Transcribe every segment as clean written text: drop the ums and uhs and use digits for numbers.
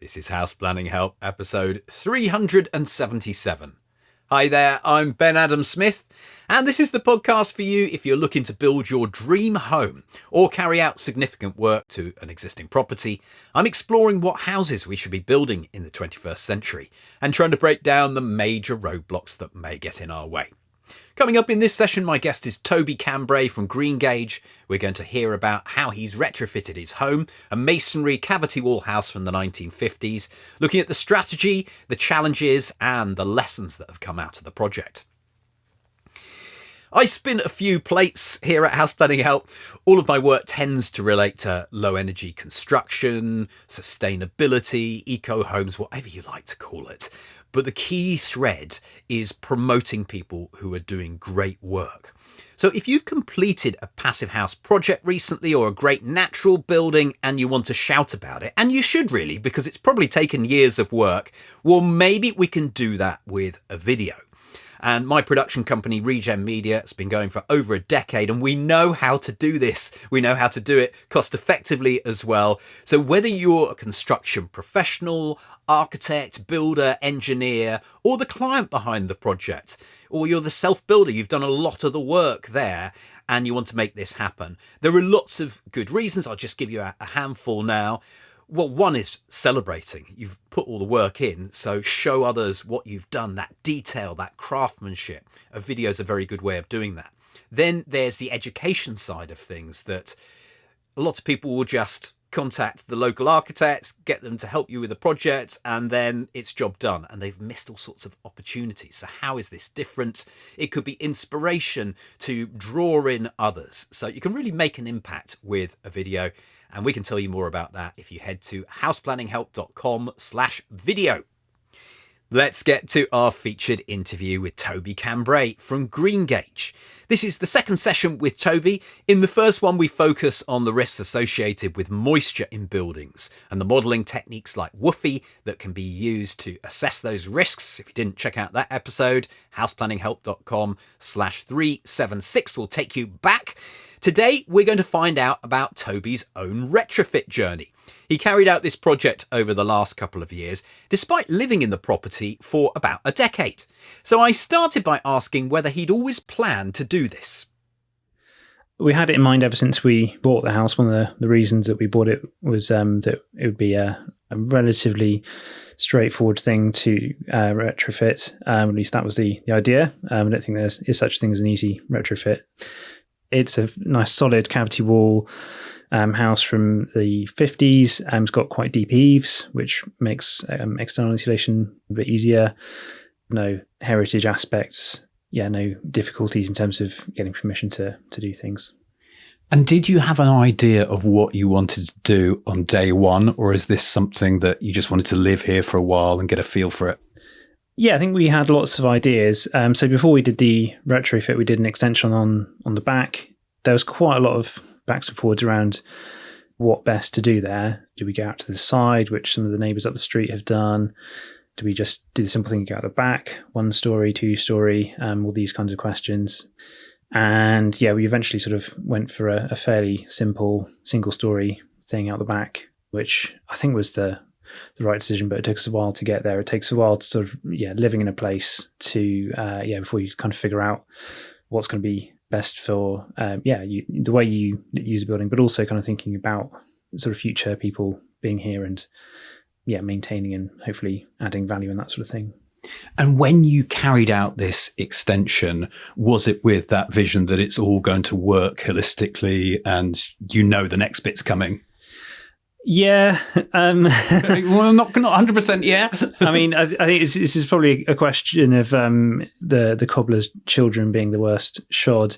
This is House Planning Help, episode 377. Hi there, I'm Ben Adam Smith, and this is the podcast for you if you're looking to build your dream home or carry out significant work to an existing property. I'm exploring what houses we should be building in the 21st century and trying to break down the major roadblocks that may get in our way. Coming up in this session, my guest is Toby Cambray from Greengage. We're going to hear about how he's retrofitted his home, a masonry cavity wall house from the 1950s, looking at the strategy, the challenges, and the lessons that have come out of the project. I spin a few plates here at House Planning Help. All of my work tends to relate to low energy construction, sustainability, eco homes, whatever you like to call it. But the key thread is promoting people who are doing great work. So if you've completed a passive house project recently or a great natural building and you want to shout about it, and you should really, because it's probably taken years of work, well, maybe we can do that with a video. And my production company, Regen Media, has been going for over a decade, and we know how to do this. We know how to do it cost effectively as well. So whether you're a construction professional, architect, builder, engineer, or the client behind the project, or you're the self-builder, you've done a lot of the work there, and you want to make this happen, there are lots of good reasons. I'll just give you a handful now. Well, one is celebrating. You've put all the work in, so show others what you've done, that detail, that craftsmanship. A video is a very good way of doing that. Then there's the education side of things, that a lot of people will just contact the local architects, get them to help you with the project, and then it's job done, and they've missed all sorts of opportunities. So how is this different? It could be inspiration to draw in others. So you can really make an impact with a video. And we can tell you more about that if you head to houseplanninghelp.com/video. Let's get to our featured interview with Toby Cambray from Greengage. This is the second session with Toby. In the first one, we focus on the risks associated with moisture in buildings and the modelling techniques like WUFI that can be used to assess those risks. If you didn't check out that episode, houseplanninghelp.com/376 will take you back. Today, we're going to find out about Toby's own retrofit journey. He carried out this project over the last couple of years, despite living in the property for about a decade. So I started by asking whether he'd always planned to do this. We had it in mind ever since we bought the house. One of the reasons that we bought it was that it would be a relatively straightforward thing to retrofit. At least that was the idea. I don't think there is such a thing as an easy retrofit. It's a nice solid cavity wall house from the 50s. It's got quite deep eaves, which makes external insulation a bit easier. No heritage aspects. Yeah, no difficulties in terms of getting permission to do things. And did you have an idea of what you wanted to do on day one, or is this something that you just wanted to live here for a while and get a feel for it? Yeah, I think we had lots of ideas. So before we did the retrofit, we did an extension on the back. There was quite a lot of backs and forwards around what best to do there. Do we go out to the side, which some of the neighbours up the street have done? Do we just do the simple thing, go out the back, 1 story, 2 story, all these kinds of questions. And yeah, we eventually sort of went for a fairly simple single story thing out the back, which I think was the right decision, but it took us a while to get there. It takes a while to sort of, living in a place to, before you kind of figure out what's going to be best for, the way you use a building, but also kind of thinking about sort of future people being here and, maintaining and hopefully adding value and that sort of thing. And when you carried out this extension, was it with that vision that it's all going to work holistically and the next bit's coming? Yeah. Well, not 100% yet. I mean, I think this is probably a question of the cobbler's children being the worst shod,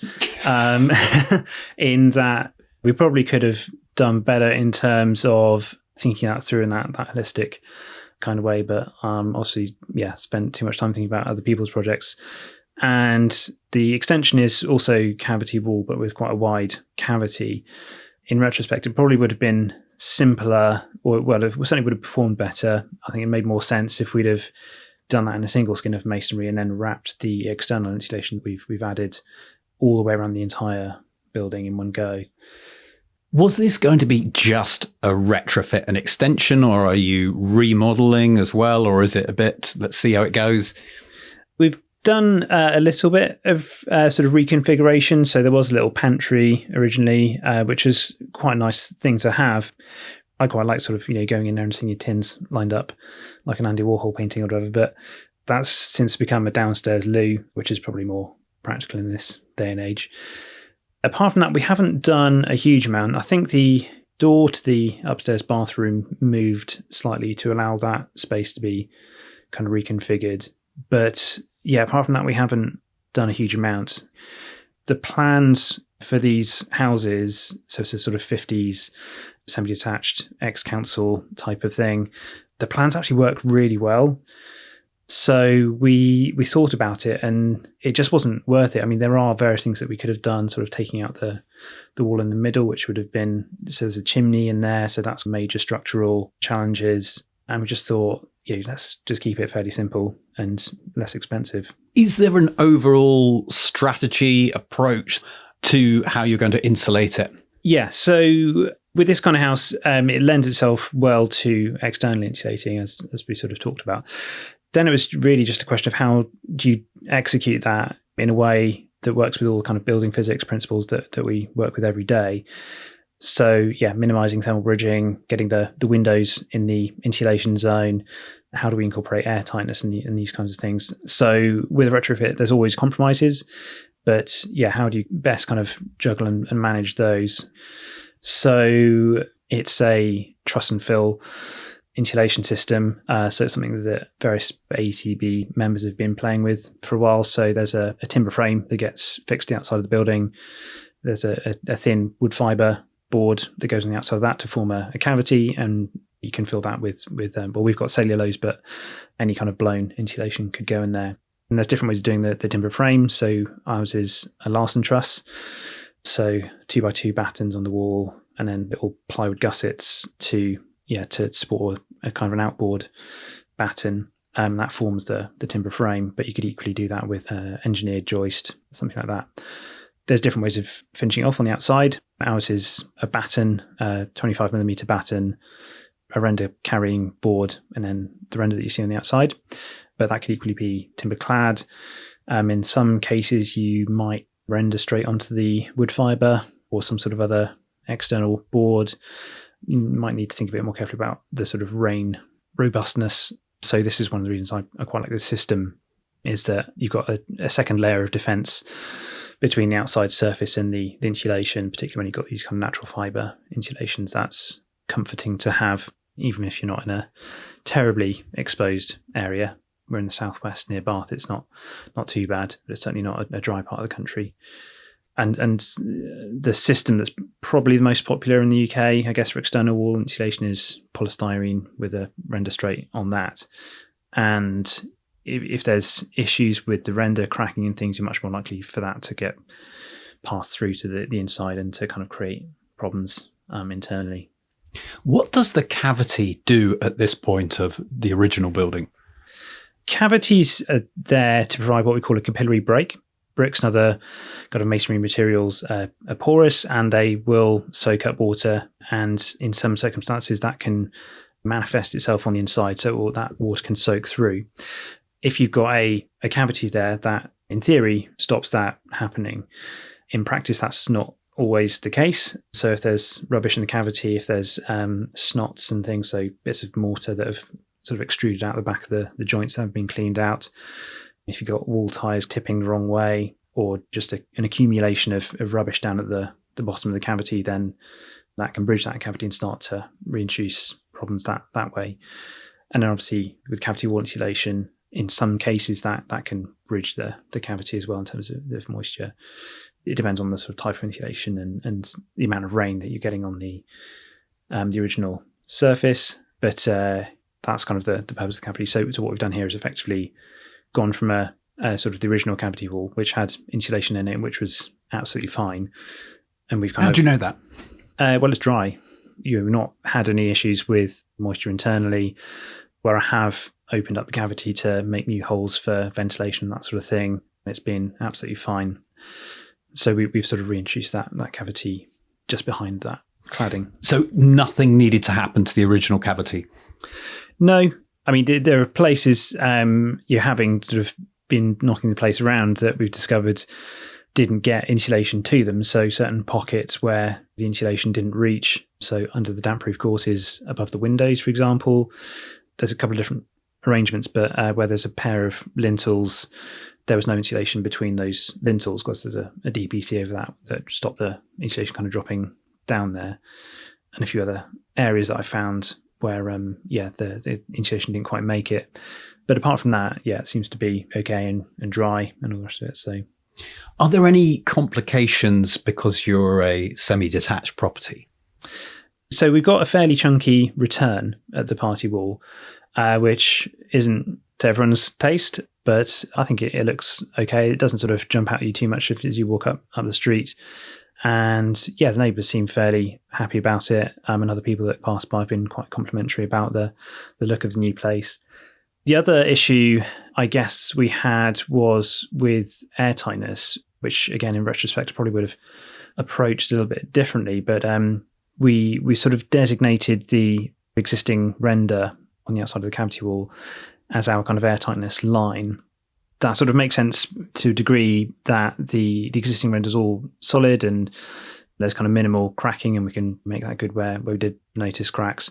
in that we probably could have done better in terms of thinking that through in that holistic kind of way. But obviously, spent too much time thinking about other people's projects. And the extension is also cavity wall, but with quite a wide cavity. In retrospect, it probably would have been simpler, or it certainly would have performed better. I think it made more sense if we'd have done that in a single skin of masonry and then wrapped the external insulation that we've added all the way around the entire building in one go. Was this going to be just a retrofit and extension, or are you remodeling as well, or is it a bit, let's see how it goes? We've done a little bit of sort of reconfiguration. So there was a little pantry originally, which is quite a nice thing to have. I quite like sort of, going in there and seeing your tins lined up like an Andy Warhol painting or whatever. But that's since become a downstairs loo, which is probably more practical in this day and age. Apart from that, we haven't done a huge amount. I think the door to the upstairs bathroom moved slightly to allow that space to be kind of reconfigured. But yeah, apart from that, we haven't done a huge amount. The plans for these houses, so it's a sort of 50s semi-detached ex-council type of thing, the plans actually work really well. So we thought about it and it just wasn't worth it. I mean, there are various things that we could have done, sort of taking out the wall in the middle, which would have been, so there's a chimney in there, so that's major structural challenges. And we just thought, let's just keep it fairly simple and less expensive. Is there an overall strategy approach to how you're going to insulate it? Yeah, so with this kind of house, it lends itself well to external insulating, as we sort of talked about. Then it was really just a question of how do you execute that in a way that works with all the kind of building physics principles that we work with every day. So yeah, minimizing thermal bridging, getting the windows in the insulation zone. How do we incorporate air tightness and these kinds of things? So with a retrofit, there's always compromises, but yeah, how do you best kind of juggle and manage those? So it's a truss and fill insulation system. So it's something that various AECB members have been playing with for a while. So there's a timber frame that gets fixed outside of the building. There's a thin wood fiber board that goes on the outside of that to form a cavity, and you can fill that with well, we've got cellulose, but any kind of blown insulation could go in there. And there's different ways of doing the timber frame. So ours is a Larsen truss, so 2x2 battens on the wall, and then little plywood gussets to support a kind of an outboard batten. That forms the timber frame, but you could equally do that with engineered joist, something like that. There's different ways of finishing off on the outside. Ours is a batten, 25mm batten, a render carrying board, and then the render that you see on the outside. But that could equally be timber clad. In some cases, you might render straight onto the wood fiber or some sort of other external board. You might need to think a bit more carefully about the sort of rain robustness. So this is one of the reasons I quite like this system, is that you've got a second layer of defense between the outside surface and the insulation, particularly when you've got these kind of natural fiber insulations. That's comforting to have, even if you're not in a terribly exposed area. We're in the southwest near Bath. It's not too bad, but it's certainly not a dry part of the country. And the system that's probably the most popular in the UK, I guess, for external wall insulation is polystyrene with a render straight on that. And if there's issues with the render cracking and things, you're much more likely for that to get passed through to the inside and to kind of create problems internally. What does the cavity do at this point of the original building? Cavities are there to provide what we call a capillary break. Bricks and other kind of masonry materials are porous, and they will soak up water, and in some circumstances that can manifest itself on the inside, so that water can soak through. If you've got a cavity there, that in theory stops that happening. In practice, that's not always the case. So if there's rubbish in the cavity, if there's snots and things, so bits of mortar that have sort of extruded out the back of the joints that have been cleaned out, if you've got wall ties tipping the wrong way, or just an accumulation of rubbish down at the bottom of the cavity, then that can bridge that cavity and start to reintroduce problems that way. And then obviously with cavity wall insulation, in some cases that can bridge the cavity as well in terms of moisture. It depends on the sort of type of insulation and the amount of rain that you're getting on the original surface. But that's kind of the purpose of the cavity. So what we've done here is effectively gone from a sort of the original cavity wall, which had insulation in it, which was absolutely fine. And we've How do you know that? Well, it's dry. You've not had any issues with moisture internally. Where I have opened up the cavity to make new holes for ventilation, that sort of thing, it's been absolutely fine. So we've sort of reintroduced that cavity just behind that. cladding. So nothing needed to happen to the original cavity? No. I mean, there are places you're having sort of been knocking the place around that we've discovered didn't get insulation to them. So certain pockets where the insulation didn't reach. So under the damp-proof courses above the windows, for example, there's a couple of different arrangements, but where there's a pair of lintels, there was no insulation between those lintels because there's a DPT over that stopped the insulation kind of dropping down there. And a few other areas that I found where, the insulation didn't quite make it. But apart from that, it seems to be okay and dry and all the rest of it. So, are there any complications because you're a semi-detached property? So we've got a fairly chunky return at the party wall, which isn't to everyone's taste, but I think it looks okay. It doesn't sort of jump out at you too much as you walk up the street. And the neighbours seem fairly happy about it. And other people that pass by have been quite complimentary about the look of the new place. The other issue, I guess, we had was with airtightness, which again, in retrospect, I probably would have approached a little bit differently. But we sort of designated the existing render on the outside of the cavity wall as our kind of airtightness line. That sort of makes sense to a degree that the existing render is all solid and there's kind of minimal cracking, and we can make that good where we did notice cracks.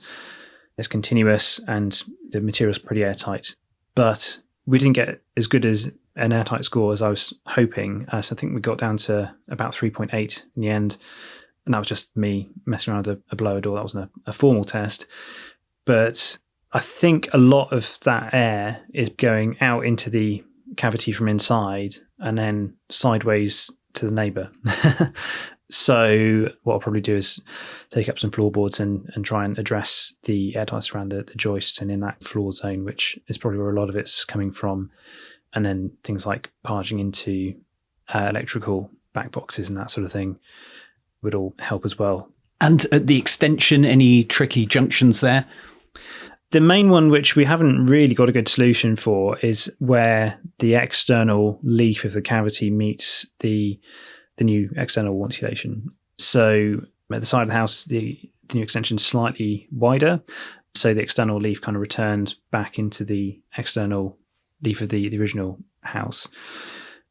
It's continuous and the material's pretty airtight. But we didn't get as good as an airtight score as I was hoping. So I think we got down to about 3.8 in the end. And that was just me messing around with a blower door. That wasn't a formal test. But I think a lot of that air is going out into the cavity from inside and then sideways to the neighbour. So what I'll probably do is take up some floorboards and try and address the airtightness around the joists and in that floor zone, which is probably where a lot of it's coming from. And then things like parging into electrical back boxes and that sort of thing would all help as well. And at the extension, any tricky junctions there? The main one, which we haven't really got a good solution for, is where the external leaf of the cavity meets the new external wall insulation. So at the side of the house, the new extension is slightly wider. So the external leaf kind of returns back into the external leaf of the original house.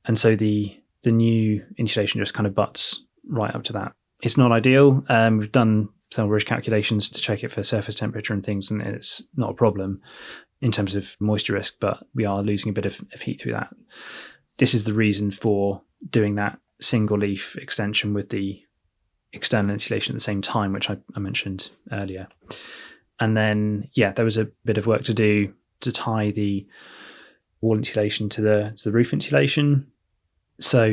And so the new insulation just kind of butts right up to that. It's not ideal. We've done thermal bridge calculations to check it for surface temperature and things, and it's not a problem in terms of moisture risk, but we are losing a bit of heat through that. This is the reason for doing that single leaf extension with the external insulation at the same time, which I mentioned earlier. And then, there was a bit of work to do to tie the wall insulation to the roof insulation. So,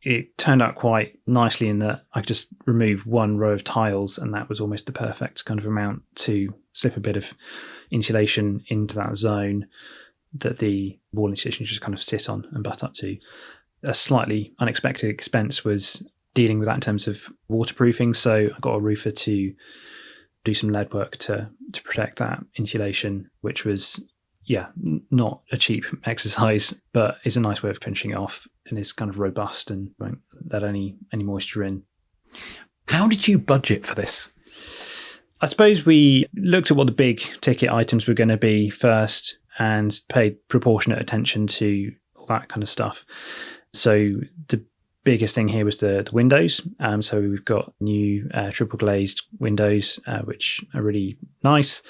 it turned out quite nicely in that I just removed one row of tiles, and that was almost the perfect kind of amount to slip a bit of insulation into that zone that the wall insulation just kind of sit on and butt up to. A slightly unexpected expense was dealing with that in terms of waterproofing. So I got a roofer to do some lead work to protect that insulation, which was, not a cheap exercise, but is a nice way of finishing it off and is kind of robust and won't let any moisture in. How did you budget for this? I suppose we looked at what the big ticket items were going to be first and paid proportionate attention to all that kind of stuff. So the biggest thing here was the windows. So we've got new triple glazed windows, which are really nice.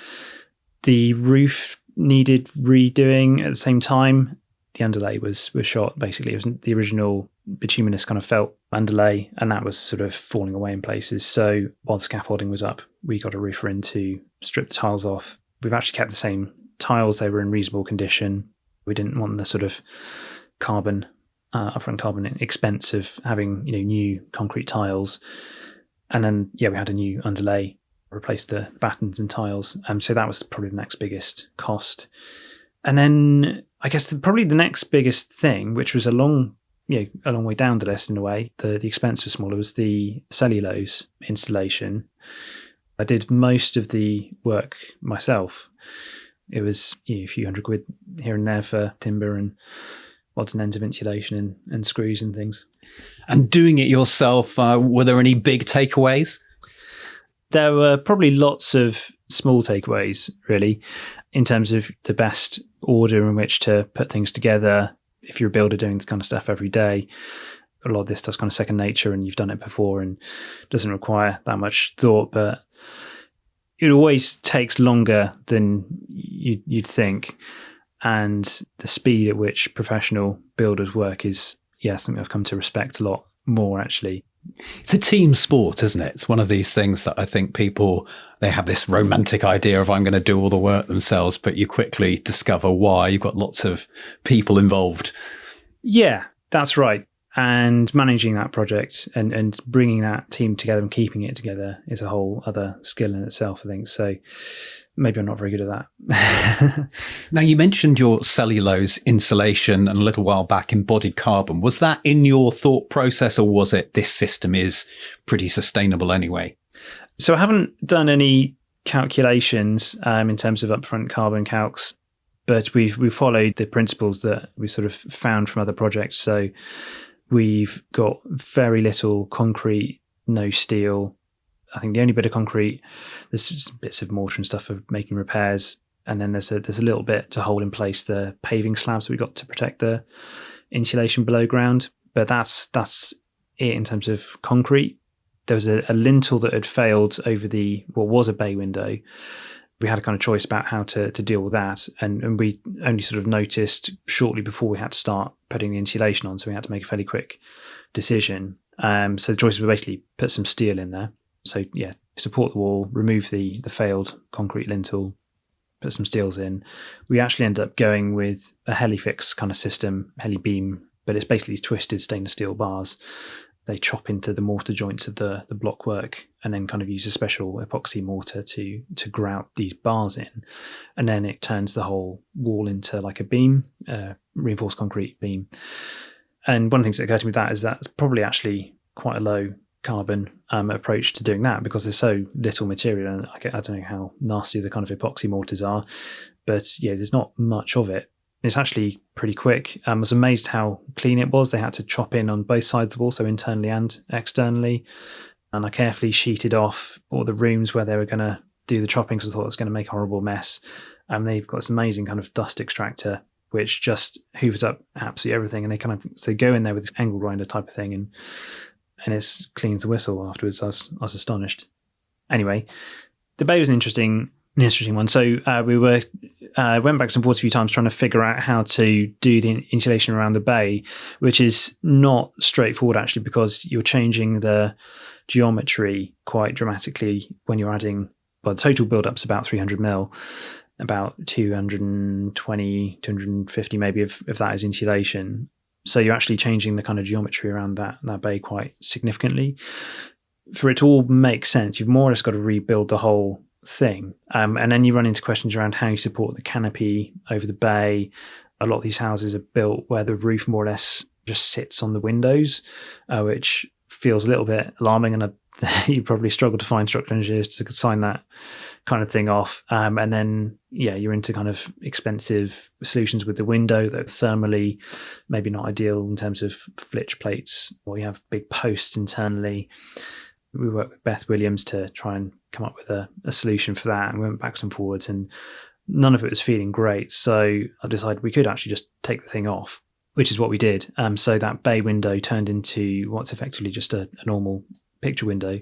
The roof needed redoing at the same time. The underlay was shot. Basically, it was the original bituminous kind of felt underlay, and that was sort of falling away in places. So while the scaffolding was up, we got a roofer in to strip the tiles off. We've actually kept the same tiles. They were in reasonable condition. We didn't want the sort of upfront carbon expense of having new concrete tiles. And then we had a new underlay, replaced the battens and tiles. So that was probably the next biggest cost. And then I guess probably the next biggest thing, which was a long way down the list in a way, the expense was smaller, was the cellulose installation. I did most of the work myself. It was a few £100 here and there for timber and odds and ends of insulation and screws and things. And doing it yourself, were there any big takeaways? There were probably lots of small takeaways, really, in terms of the best order in which to put things together. If you're a builder doing this kind of stuff every day, a lot of this stuff's kind of second nature and you've done it before and doesn't require that much thought, but it always takes longer than you'd think. And the speed at which professional builders work is, something I've come to respect a lot more, actually. It's a team sport, isn't it? It's one of these things that I think people, they have this romantic idea of I'm going to do all the work themselves, but you quickly discover why. You've got lots of people involved. Yeah, that's right. And managing that project and bringing that team together and keeping it together is a whole other skill in itself, I think. So maybe I'm not very good at that. Now, you mentioned your cellulose insulation and a little while back embodied carbon. Was that in your thought process, or was it this system is pretty sustainable anyway? So I haven't done any calculations in terms of upfront carbon calcs, but we've followed the principles that we sort of found from other projects. So we've got very little concrete, no steel. I think the only bit of concrete, there's just bits of mortar and stuff for making repairs. And then there's a little bit to hold in place the paving slabs that we got to protect the insulation below ground. But that's it in terms of concrete. There was a lintel that had failed over what was a bay window. We had a kind of choice about how to deal with that. And we only sort of noticed shortly before we had to start putting the insulation on. So we had to make a fairly quick decision. So the choices were basically put some steel in there. So support the wall, remove the failed concrete lintel, put some steels in. We actually ended up going with a heli-fix kind of system, heli beam, but it's basically these twisted stainless steel bars. They chop into the mortar joints of the block work and then kind of use a special epoxy mortar to grout these bars in. And then it turns the whole wall into like a beam, reinforced concrete beam. And one of the things that occurred to me with that is that's probably actually quite a low carbon approach to doing that, because there's so little material, and I don't know how nasty the kind of epoxy mortars are, but there's not much of it. It's actually pretty quick. I was amazed how clean it was. They had to chop in on both sides of the wall, so internally and externally, and I carefully sheeted off all the rooms where they were going to do the chopping, because I thought it was going to make a horrible mess. And they've got this amazing kind of dust extractor which just hoovers up absolutely everything, and they go in there with this angle grinder type of thing, and it cleans the whistle afterwards. I was astonished. Anyway, the bay was an interesting one. So we went back and forth a few times trying to figure out how to do the insulation around the bay, which is not straightforward actually, because you're changing the geometry quite dramatically when you're adding. Well, the total build-up's about 300 mil, about 220, 250 maybe if that is insulation. So you're actually changing the kind of geometry around that bay quite significantly. For it to all make sense, you've more or less got to rebuild the whole thing. And then you run into questions around how you support the canopy over the bay. A lot of these houses are built where the roof more or less just sits on the windows, which feels a little bit alarming, and you probably struggle to find structural engineers to sign that kind of thing off. And then, you're into kind of expensive solutions with the window that thermally maybe not ideal in terms of flitch plates, or you have big posts internally. We worked with Beth Williams to try and come up with a solution for that, and we went backwards and forwards, and none of it was feeling great. So I decided we could actually just take the thing off, which is what we did. So that bay window turned into what's effectively just a normal picture window.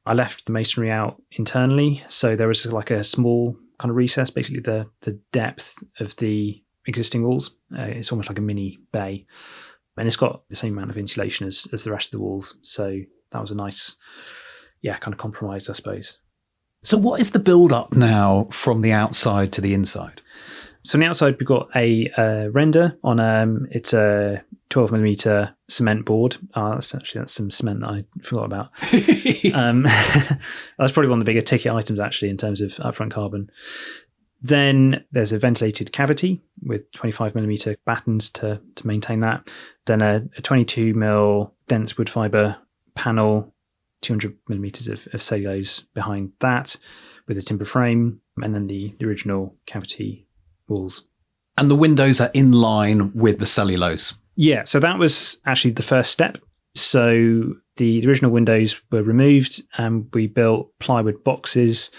I left the masonry out internally, so there was like a small kind of recess, basically the depth of the existing walls. It's almost like a mini bay, and it's got the same amount of insulation as the rest of the walls. So that was a nice, kind of compromise, I suppose. So what is the build-up now from the outside to the inside? So on the outside, we've got a render on it's a 12mm cement board. That's some cement that I forgot about. That's probably one of the bigger ticket items actually in terms of upfront carbon. Then there's a ventilated cavity with 25mm battens to maintain that. Then a 22mm dense wood fibre panel, 200mm of cellulose behind that with a timber frame, and then the original cavity walls. And the windows are in line with the cellulose? Yeah, so that was actually the first step. So The original windows were removed and we built plywood boxes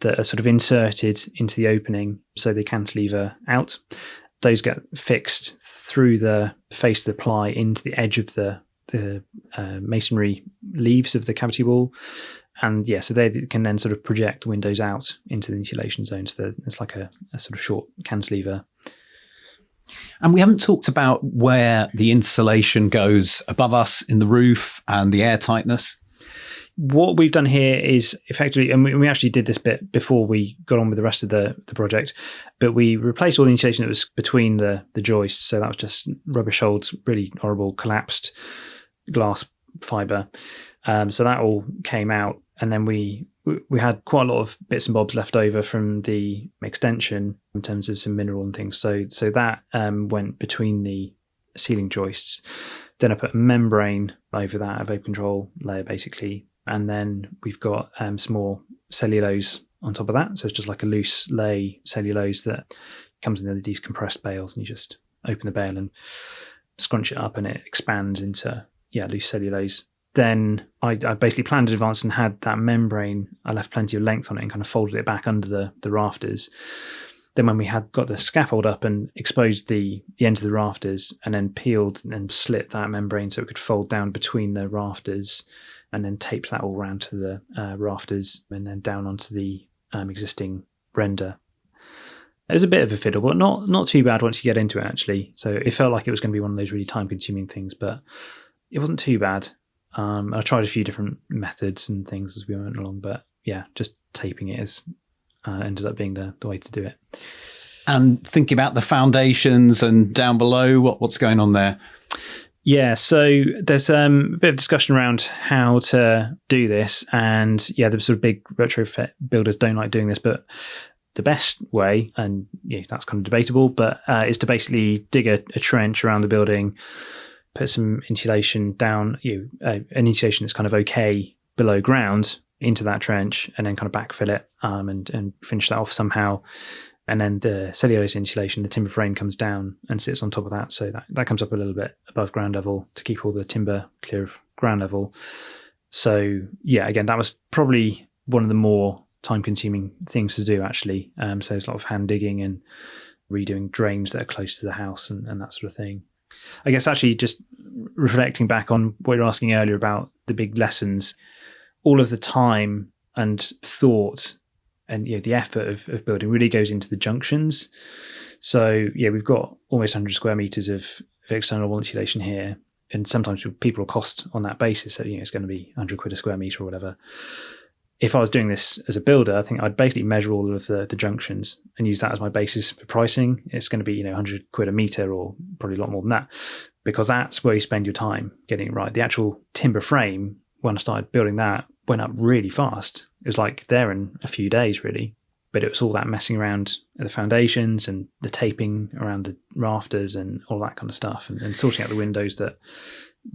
that are sort of inserted into the opening so they cantilever out. Those get fixed through the face of the ply into the edge of the masonry leaves of the cavity wall. And yeah, so they can then sort of project the windows out into the insulation zone. So it's like a sort of short cantilever. And we haven't talked about where the insulation goes above us in the roof and the air tightness. What we've done here is effectively, and we actually did this bit before we got on with the rest of the project, but we replaced all the insulation that was between the joists. So that was just rubbish old, really horrible, collapsed glass fibre. So that all came out. And then we had quite a lot of bits and bobs left over from the extension in terms of some mineral and things. So that went between the ceiling joists. Then I put a membrane over that, a vapor control layer basically. And then we've got some more cellulose on top of that. So it's just like a loose lay cellulose that comes in these compressed bales, and you just open the bale and scrunch it up and it expands into loose cellulose. Then I basically planned in advance and had that membrane. I left plenty of length on it and kind of folded it back under the rafters. Then when we had got the scaffold up and exposed the ends of the rafters and then peeled and slit that membrane so it could fold down between the rafters, and then taped that all around to the rafters and then down onto the existing render. It was a bit of a fiddle, but not too bad once you get into it, actually. So it felt like it was going to be one of those really time-consuming things, but it wasn't too bad. I tried a few different methods and things as we went along, but yeah, just taping it ended up being the way to do it. And thinking about the foundations and down below, what's going on there? Yeah, so there's a bit of discussion around how to do this, and yeah, the sort of big retrofit builders don't like doing this, but the best way, and yeah, that's kind of debatable, but is to basically dig a trench around the building, put some insulation down, an insulation that's kind of okay below ground into that trench, and then kind of backfill it and finish that off somehow. And then the cellulose insulation, the timber frame, comes down and sits on top of that. So that comes up a little bit above ground level to keep all the timber clear of ground level. So yeah, again, that was probably one of the more time-consuming things to do, actually. So there's a lot of hand digging and redoing drains that are close to the house and that sort of thing. I guess actually just reflecting back on what you were asking earlier about the big lessons, all of the time and thought and the effort of building really goes into the junctions. So yeah, we've got almost 100 square meters of external wall insulation here, and sometimes people will cost on that basis. So it's going to be 100 quid a square meter or whatever. If I was doing this as a builder, I think I'd basically measure all of the junctions and use that as my basis for pricing. It's going to be 100 quid a meter or probably a lot more than that, because that's where you spend your time getting it right. The actual timber frame, when I started building that, went up really fast. It was like there in a few days, really. But it was all that messing around the foundations and the taping around the rafters and all that kind of stuff, and sorting out the windows that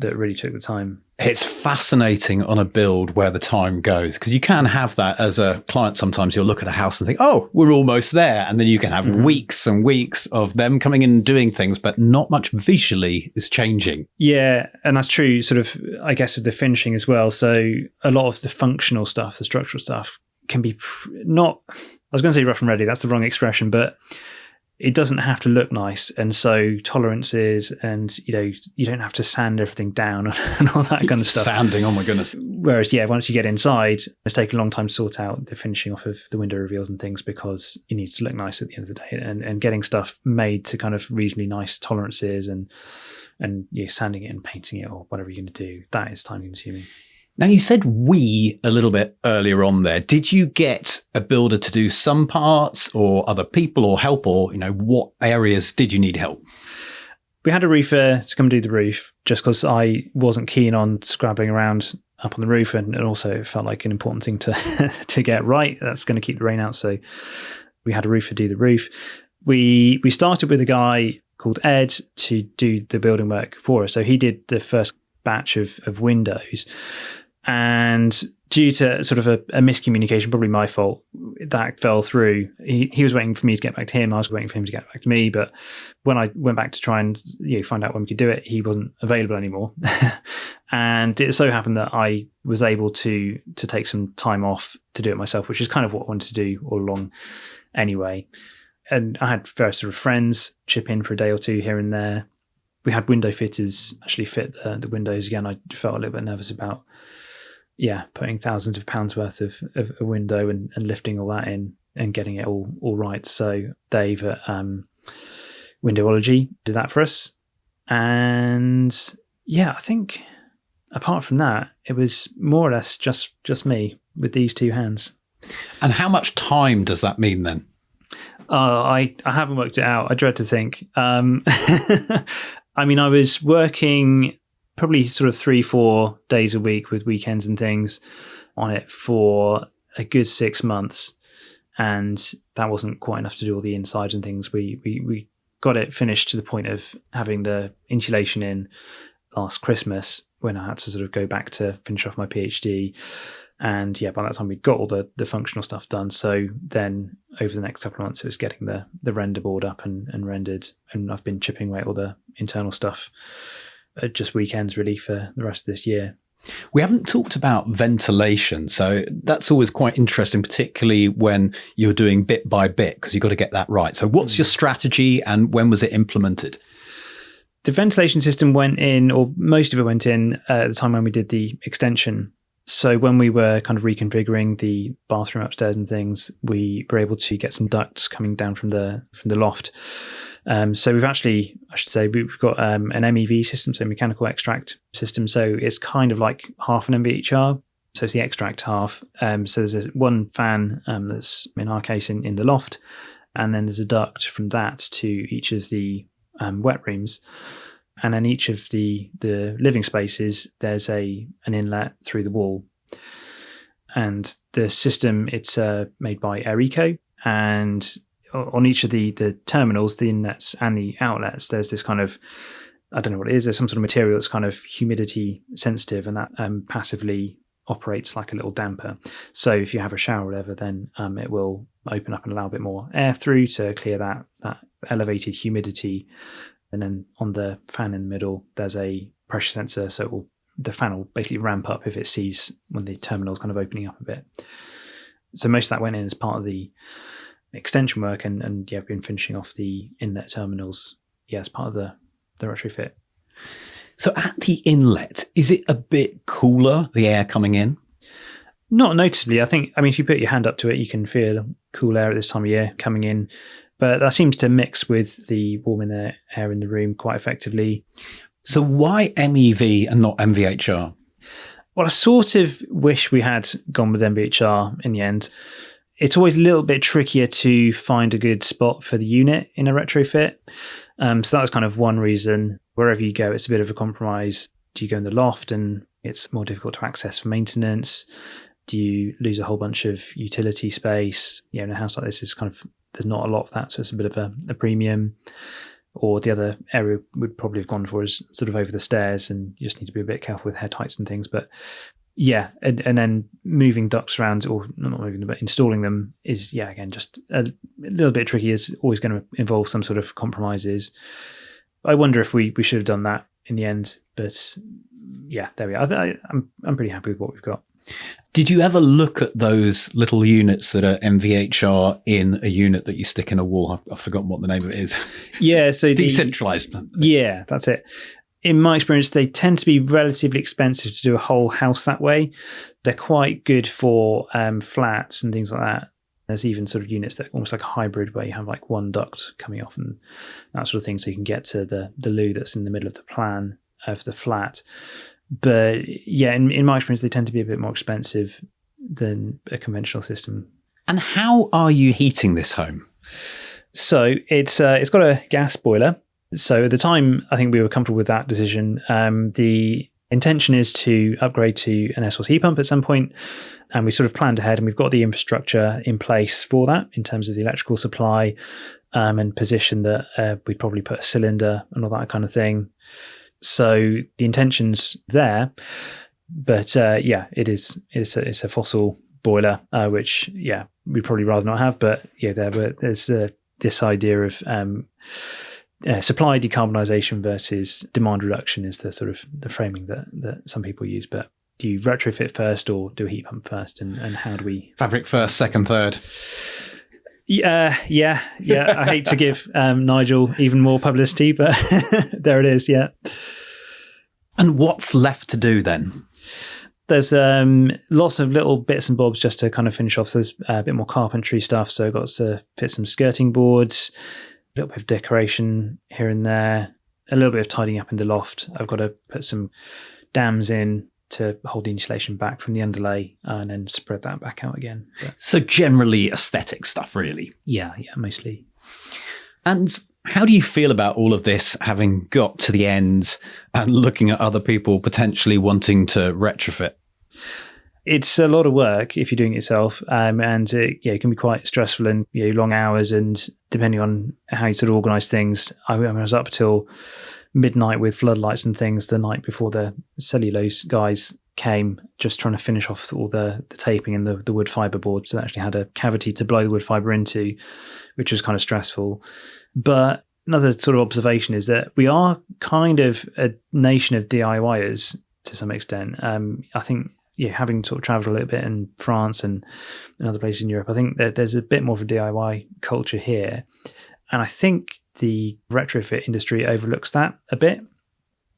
really took the time. It's fascinating on a build where the time goes, because you can have that as a client. Sometimes you'll look at a house and think, oh, we're almost there. And then you can have weeks and weeks of them coming in and doing things, but not much visually is changing. Yeah, and that's true, sort of, I guess, of the finishing as well. So a lot of the functional stuff, the structural stuff, can be not, I was going to say rough and ready, that's the wrong expression, but it doesn't have to look nice. And so tolerances and, you don't have to sand everything down and all that kind of stuff. Sanding, oh my goodness. Whereas, yeah, once you get inside, it's taken a long time to sort out the finishing off of the window reveals and things, because you need to look nice at the end of the day, and getting stuff made to kind of reasonably nice tolerances and sanding it and painting it or whatever you're going to do, that is time consuming. Now, you said we a little bit earlier on there. Did you get a builder to do some parts, or other people, or help, or, what areas did you need help? We had a roofer to come do the roof, just because I wasn't keen on scrabbling around up on the roof, and also it felt like an important thing to get right. That's going to keep the rain out. So we had a roofer do the roof. We started with a guy called Ed to do the building work for us. So he did the first batch of windows. And due to sort of a miscommunication, probably my fault, that fell through. He was waiting for me to get back to him. I was waiting for him to get back to me. But when I went back to try and find out when we could do it, he wasn't available anymore. And it so happened that I was able to take some time off to do it myself, which is kind of what I wanted to do all along anyway. And I had various sort of friends chip in for a day or two here and there. We had window fitters actually fit the windows again. I felt a little bit nervous about putting thousands of pounds worth of a window and lifting all that in and getting it all right. So Dave at Windowology did that for us. And I think apart from that, it was more or less just me with these two hands. And how much time does that mean then? I haven't worked it out. I dread to think. I mean, I was working probably sort of 3-4 days a week with weekends and things on it for a good 6 months. And that wasn't quite enough to do all the insides and things. We got it finished to the point of having the insulation in last Christmas when I had to sort of go back to finish off my PhD. And by that time we'd got all the functional stuff done. So then over the next couple of months, it was getting the render board up and rendered. And I've been chipping away at all the internal stuff at just weekends really for the rest of this year. We haven't talked about ventilation. So that's always quite interesting, particularly when you're doing bit by bit, because you've got to get that right. So what's your strategy and when was it implemented? The ventilation system went in, or most of it went in at the time when we did the extension. So when we were kind of reconfiguring the bathroom upstairs and things, we were able to get some ducts coming down from the loft. So we've actually, I should say, we've got an MEV system, so mechanical extract system. So it's kind of like half an MVHR. So it's the extract half. So there's one fan that's in our case in the loft, and then there's a duct from that to each of the wet rooms. And then each of the living spaces, there's an inlet through the wall. And the system, it's made by Aereco. And on each of the terminals, the inlets and the outlets, there's this kind of, I don't know what it is, there's some sort of material that's kind of humidity sensitive, and that passively operates like a little damper. So if you have a shower or whatever, then it will open up and allow a bit more air through to clear that elevated humidity. And then on the fan in the middle, there's a pressure sensor. So the fan will basically ramp up if it sees when the terminal is kind of opening up a bit. So most of that went in as part of the extension work. And I've been finishing off the inlet terminals, as part of the retrofit. So at the inlet, is it a bit cooler, the air coming in? Not noticeably. I mean, if you put your hand up to it, you can feel cool air at this time of year coming in. But that seems to mix with the warm air in the room quite effectively. So why MEV and not MVHR? Well, I sort of wish we had gone with MVHR in the end. It's always a little bit trickier to find a good spot for the unit in a retrofit. So that was kind of one reason. Wherever you go, it's a bit of a compromise. Do you go in the loft and it's more difficult to access for maintenance? Do you lose a whole bunch of utility space? In a house like this, is kind of, there's not a lot of that, so it's a bit of a premium. Or the other area would probably have gone for is sort of over the stairs, and you just need to be a bit careful with head heights and things. But and then moving ducts around, or not moving them, but installing them is, again, just a little bit tricky. Is always going to involve some sort of compromises. I wonder if we should have done that in the end. But there we are. I'm pretty happy with what we've got. Did you ever look at those little units that are MVHR in a unit that you stick in a wall? I've forgotten what the name of it is. Yeah, so decentralized. Yeah, that's it. In my experience, they tend to be relatively expensive to do a whole house that way. They're quite good for flats and things like that. There's even sort of units that are almost like a hybrid where you have like one duct coming off and that sort of thing, so you can get to the loo that's in the middle of the plan of the flat. But in my experience, they tend to be a bit more expensive than a conventional system. And how are you heating this home? So it's got a gas boiler. So at the time, I think we were comfortable with that decision. The intention is to upgrade to an air source heat pump at some point, and we sort of planned ahead, and we've got the infrastructure in place for that in terms of the electrical supply and position that we'd probably put a cylinder and all that kind of thing. So the intention's there. But it's a fossil boiler, which we'd probably rather not have. But there's this idea of supply decarbonisation versus demand reduction is the sort of the framing that some people use. But do you retrofit first or do a heat pump first? And how do we... Fabric first, second, third. Yeah. I hate to give Nigel even more publicity, but there it is, yeah. And what's left to do then? There's lots of little bits and bobs just to kind of finish off. So there's a bit more carpentry stuff. So I've got to fit some skirting boards, a little bit of decoration here and there, a little bit of tidying up in the loft. I've got to put some dams in to hold the insulation back from the underlay and then spread that back out again. But, so generally aesthetic stuff, really? Yeah, mostly. And how do you feel about all of this, having got to the end and looking at other people potentially wanting to retrofit? It's a lot of work if you're doing it yourself, and it can be quite stressful and long hours. And depending on how you sort of organise things, I was up till midnight with floodlights and things the night before the cellulose guys came, just trying to finish off all the taping and the wood fibre boards. So they actually had a cavity to blow the wood fibre into, which was kind of stressful. But another sort of observation is that we are kind of a nation of DIYers to some extent. I think having sort of travelled a little bit in France and other places in Europe, I think that there's a bit more of a DIY culture here. And I think the retrofit industry overlooks that a bit.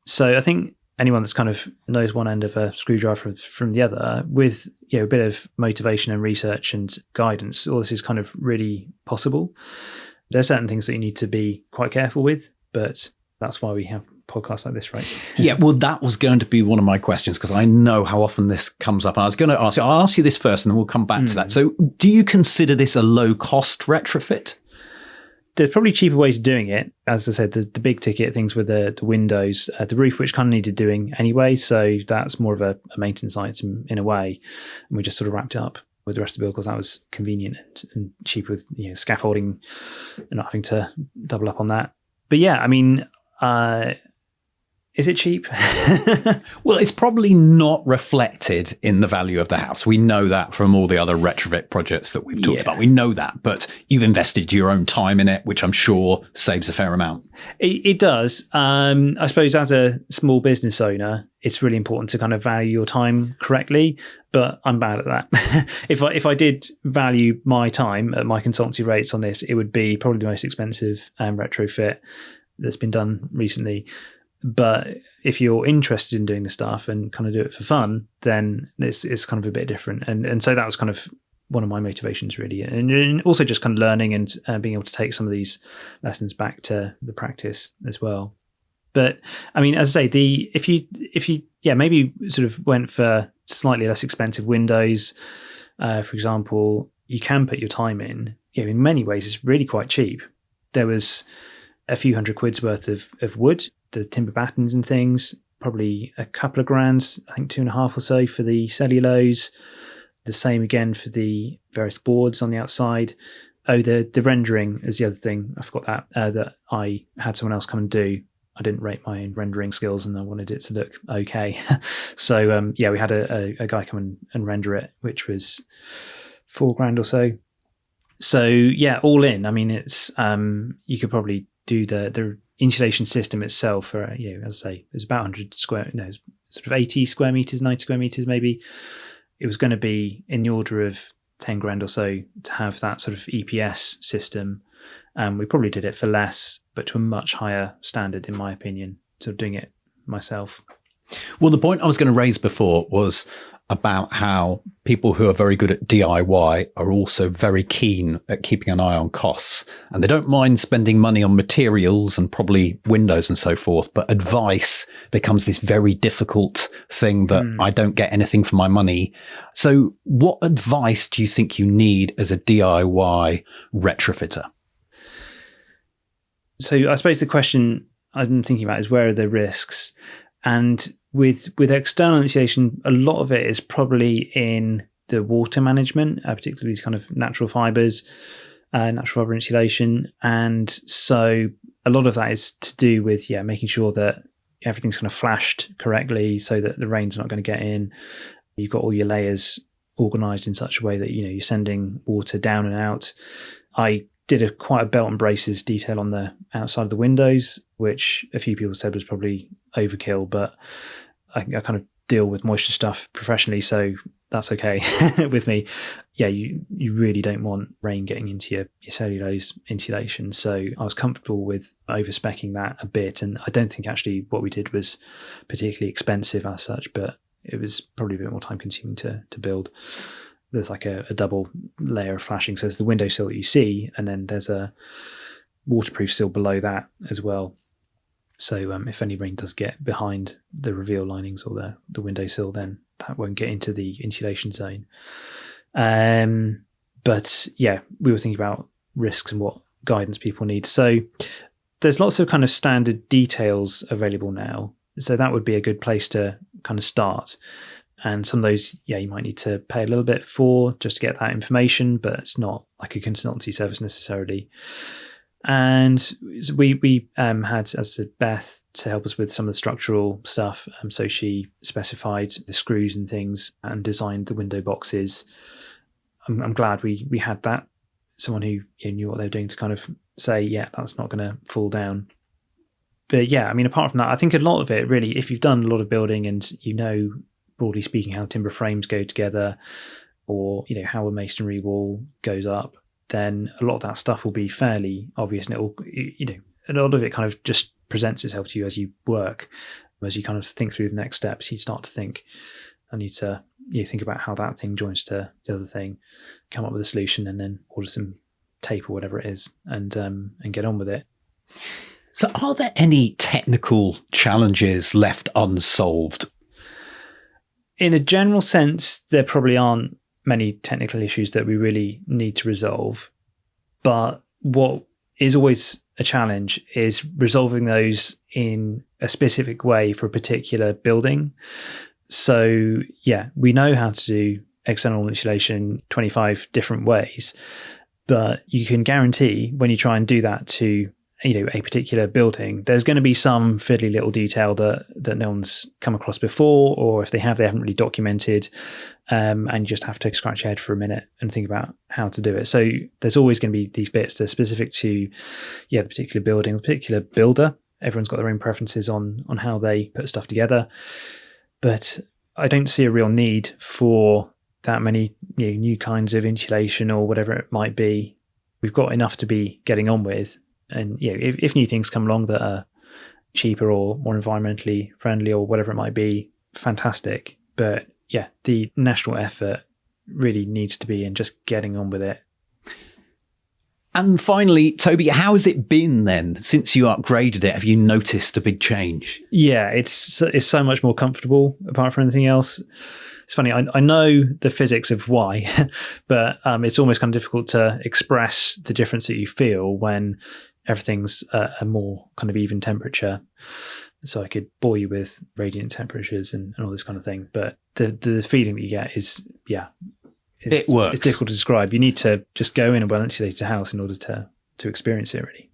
So I think anyone that's kind of knows one end of a screwdriver from the other, with a bit of motivation and research and guidance, all this is kind of really possible. There are certain things that you need to be quite careful with, but that's why we have podcasts like this, right? Yeah, well, that was going to be one of my questions, because I know how often this comes up. And I was going to ask you, I'll ask you this first and then we'll come back to that. So do you consider this a low-cost retrofit? There's probably cheaper ways of doing it. As I said, the big ticket things were the windows, the roof, which kind of needed doing anyway. So that's more of a maintenance item in a way. And we just sort of wrapped it up with the rest of the build because that was convenient and cheap with scaffolding and not having to double up on that. But yeah, I mean, is it cheap? Well, it's probably not reflected in the value of the house. We know that from all the other retrofit projects that we've talked about. We know that, but you've invested your own time in it, which I'm sure saves a fair amount. It does. I suppose as a small business owner, it's really important to kind of value your time correctly, but I'm bad at that. If I did value my time at my consultancy rates on this, it would be probably the most expensive retrofit that's been done recently. But if you're interested in doing the stuff and kind of do it for fun, then it's kind of a bit different. And so that was kind of one of my motivations, really. And also just kind of learning and being able to take some of these lessons back to the practice as well. But I mean, as I say, if you maybe sort of went for slightly less expensive windows, for example, you can put your time in. In many ways, it's really quite cheap. There was a few £100 worth of wood, the timber battens and things, probably a couple of grand, I think 2.5 or so for the cellulose. The same again for the various boards on the outside. Oh, the rendering is the other thing. I forgot that I had someone else come and do. I didn't rate my own rendering skills and I wanted it to look okay. So we had a guy come and render it, which was £4,000 or so. So yeah, all in. I mean, it's you could probably do the insulation system itself for as I say, it was about 100 sort of 80 square meters, 90 square meters maybe. It was going to be in the order of £10,000 or so to have that sort of EPS system. We probably did it for less, but to a much higher standard, in my opinion, sort of doing it myself. Well, the point I was going to raise before was about how people who are very good at DIY are also very keen at keeping an eye on costs. And they don't mind spending money on materials and probably windows and so forth, but advice becomes this very difficult thing that I don't get anything for my money. So what advice do you think you need as a DIY retrofitter? So I suppose the question I'm thinking about is, where are the risks? And with external insulation, a lot of it is probably in the water management, particularly these kind of natural fibres, natural fibre insulation. And so a lot of that is to do with making sure that everything's kind of flashed correctly so that the rain's not going to get in. You've got all your layers organized in such a way that, you're sending water down and out. I did quite a belt and braces detail on the outside of the windows, which a few people said was probably overkill, but I kind of deal with moisture stuff professionally, so that's okay with me. Yeah, you really don't want rain getting into your cellulose insulation. So I was comfortable with over-speccing that a bit. And I don't think actually what we did was particularly expensive as such, but it was probably a bit more time consuming to build. There's like a double layer of flashing. So there's the windowsill that you see, and then there's a waterproof sill below that as well. So if any rain does get behind the reveal linings or the windowsill, then that won't get into the insulation zone. But yeah, we were thinking about risks and what guidance people need. So there's lots of kind of standard details available now. So that would be a good place to kind of start. And some of those, you might need to pay a little bit for just to get that information, but it's not like a consultancy service necessarily. And we had, as I said, Beth to help us with some of the structural stuff. So she specified the screws and things and designed the window boxes. I'm glad we had that. Someone who knew what they were doing to kind of say, yeah, that's not going to fall down. But yeah, I mean, apart from that, I think a lot of it really, if you've done a lot of building and broadly speaking, how timber frames go together or, how a masonry wall goes up, then a lot of that stuff will be fairly obvious, and it will, a lot of it kind of just presents itself to you as you work. As you kind of think through the next steps, you start to think, I need to think about how that thing joins to the other thing, come up with a solution, and then order some tape or whatever it is, and get on with it. So are there any technical challenges left unsolved? In a general sense, there probably aren't many technical issues that we really need to resolve. But what is always a challenge is resolving those in a specific way for a particular building. So, yeah, we know how to do external insulation 25 different ways, but you can guarantee when you try and do that to a particular building, there's going to be some fiddly little detail that no one's come across before, or if they haven't really documented, and you just have to scratch your head for a minute and think about how to do it. So there's always going to be these bits that are specific to the particular building, the particular builder. Everyone's got their own preferences on how they put stuff together, but I don't see a real need for that many new kinds of insulation or whatever it might be. We've got enough to be getting on with. And if new things come along that are cheaper or more environmentally friendly or whatever it might be, fantastic. But yeah, the national effort really needs to be in just getting on with it. And finally, Toby, how has it been then since you upgraded it? Have you noticed a big change? Yeah, it's so much more comfortable apart from anything else. It's funny, I know the physics of why, but it's almost kind of difficult to express the difference that you feel when everything's a more kind of even temperature. So I could bore you with radiant temperatures and all this kind of thing. But the feeling that you get is, it works. It's difficult to describe. You need to just go in a well-insulated house in order to experience it, really.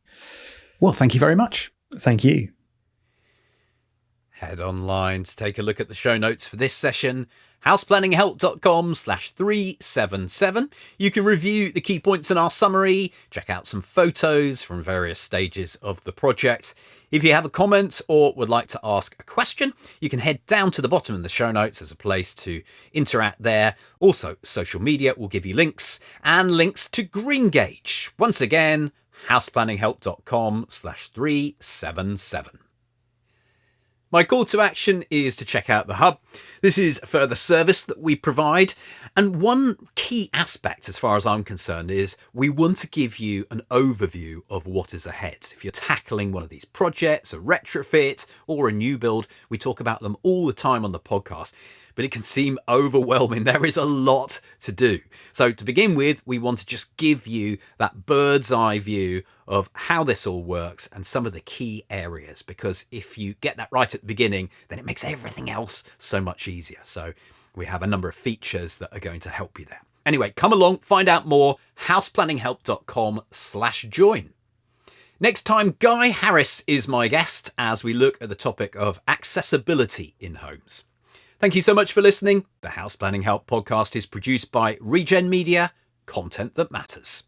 Well, thank you very much. Thank you. Head online to take a look at the show notes for this session, houseplanninghelp.com/377. You can review the key points in our summary, check out some photos from various stages of the project. If you have a comment or would like to ask a question, you can head down to the bottom of the show notes as a place to interact there. Also, social media will give you links and links to Greengage. Once again, houseplanninghelp.com/377. My call to action is to check out the Hub. This is a further service that we provide. And one key aspect, as far as I'm concerned, is we want to give you an overview of what is ahead. If you're tackling one of these projects, a retrofit or a new build, we talk about them all the time on the podcast. But it can seem overwhelming. There is a lot to do. So to begin with, we want to just give you that bird's eye view of how this all works and some of the key areas, because if you get that right at the beginning, then it makes everything else so much easier. So we have a number of features that are going to help you there. Anyway, come along, find out more, houseplanninghelp.com/join. Next time, Guy Harris is my guest as we look at the topic of accessibility in homes. Thank you so much for listening. The House Planning Help podcast is produced by Regen Media, content that matters.